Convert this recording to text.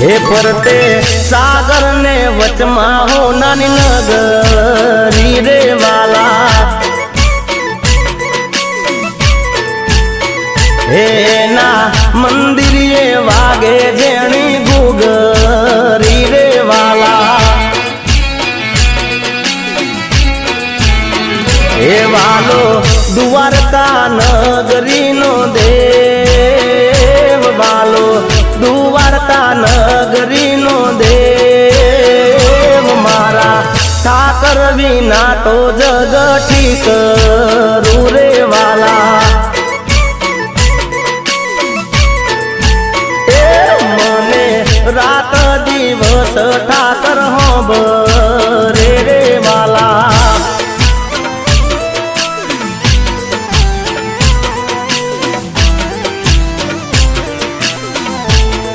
हे परते सागर ने वचमा हो नानी नगरी रे वाला हे ना मंदिर ये वागे जेणी गुगरी रे वाला हे वालो द्वारका नगरी नो देव वालो द्वारका नगरी नो देव मारा ठाकर विना तो जग